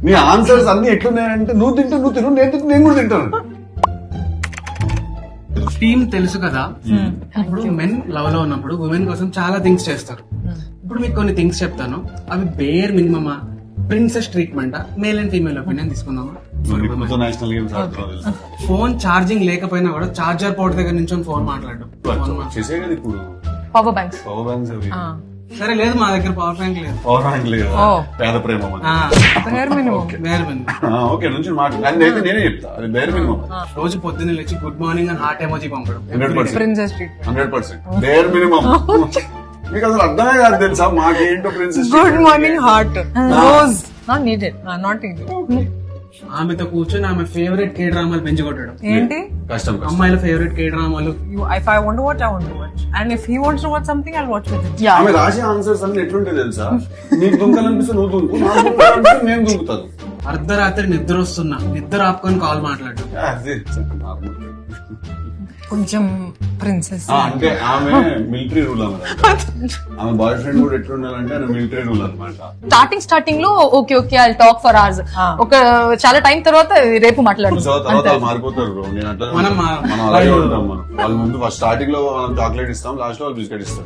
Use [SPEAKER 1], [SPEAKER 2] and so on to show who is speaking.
[SPEAKER 1] నీ ఆన్సర్స్ అన్ని ఎట్లున్నాయంటే నువ్వు తింటూ నువ్వు తిను, నేను తింటూ నేను కూడా తింటాను.
[SPEAKER 2] టీమ్ తెలుసు కదా, ఇప్పుడు మెన్ లవ్ లో ఉన్నప్పుడు ఉమెన్ కోసం చాలా థింగ్స్ చేస్తారు. ఇప్పుడు మీకు కొన్ని థింగ్స్ చెప్తాను, అవి బేర్ మినిమమా, ప్రిన్సెస్ ట్రీట్మెంటా, మేల్ అండ్ ఫీమేల్ ఒపీనియన్ తీసుకుందామా?
[SPEAKER 1] నేషనల్ గేమ్స్ ఆడుతున్నావు
[SPEAKER 2] ఫోన్ ఛార్జింగ్ లేకపోయినా కూడా చార్జర్ పోర్ట్ దగ్గర నుంచి ఫోన్ మాట్లాడు.
[SPEAKER 1] చేసే కదా ఇప్పుడు
[SPEAKER 3] పవర్ బ్యాంక్స్.
[SPEAKER 1] పవర్ బ్యాంక్స్ అవి.
[SPEAKER 2] సరే లేదు, మా దగ్గర పవర్ బ్యాంక్ లేదు.
[SPEAKER 1] పవర్ బ్యాంక్ లేదు, పేద ప్రేమ మన.
[SPEAKER 3] Bear minimum.
[SPEAKER 2] Bear minimum.
[SPEAKER 1] Okay నుంచి మాట్లాడు, అయితే నేనే చెప్తా, అది బేర్ మినిమం.
[SPEAKER 2] రోజు పొద్దున్న లేచి గుడ్ మార్నింగ్ అని హార్ట్ ఎమోజీ పంపడం
[SPEAKER 1] 100%.
[SPEAKER 3] Princess treatment.
[SPEAKER 1] 100% bare minimum. మీకు అసలు అర్థమే కాదు తెలుసా మాకేంటో princess.
[SPEAKER 3] Good morning heart rose not needed, not needed.
[SPEAKER 2] ఆమెతో కూర్చొని ఆమె ఫేవరెట్ కే డ్రామాలు పెంచుకొట్టడం.
[SPEAKER 3] ఏంటి
[SPEAKER 1] కష్టం.
[SPEAKER 2] అమ్మాయిల ఫేవరెట్ కే డ్రామాలు.
[SPEAKER 3] if I want to watch, I want to watch, and if he wants to watch something, I'll watch with him.
[SPEAKER 1] ఆమె రాసే ఆన్సర్స్ అన్ని ఎట్లుంటాయి తెలుసా, నీకు దుంకాలనిపిస్తే నువ్వు దుంకు, నాకు దుంకాలనిపిస్తే నేను దుంకుతాను.
[SPEAKER 2] అర్ధరాత్రి నిద్ర వస్తున్నా, నిద్ర ఆపుకొని కాల్ మాట్లాడు.
[SPEAKER 1] అదే నార్మల్.
[SPEAKER 3] కొంచెం ప్రిన్సెస్.
[SPEAKER 1] అంటే ఆమె మిలిటరీ రూల్ ఆమె బాయ్ ఫ్రెండ్ కూడా ఎట్లుండాలంటే ఆయన మిలిటరీ రూల్ అనమాట.
[SPEAKER 4] స్టార్టింగ్ లో okay okay I talk for hours, ఒక చాలా టైం తర్వాత రేపు మాట్లాడు.
[SPEAKER 1] తర్వాత వాళ్ళు మారిపోతారు బ్రో. నేను అట్లా మనం అలాగే ఉంటాం. మనం వాళ్ళ ముందు ఫస్ట్ స్టార్టింగ్ లో మనం చాక్లెట్ ఇస్తాం, లాస్ట్ లో వాళ్ళు బిస్కెట్ ఇస్తాం.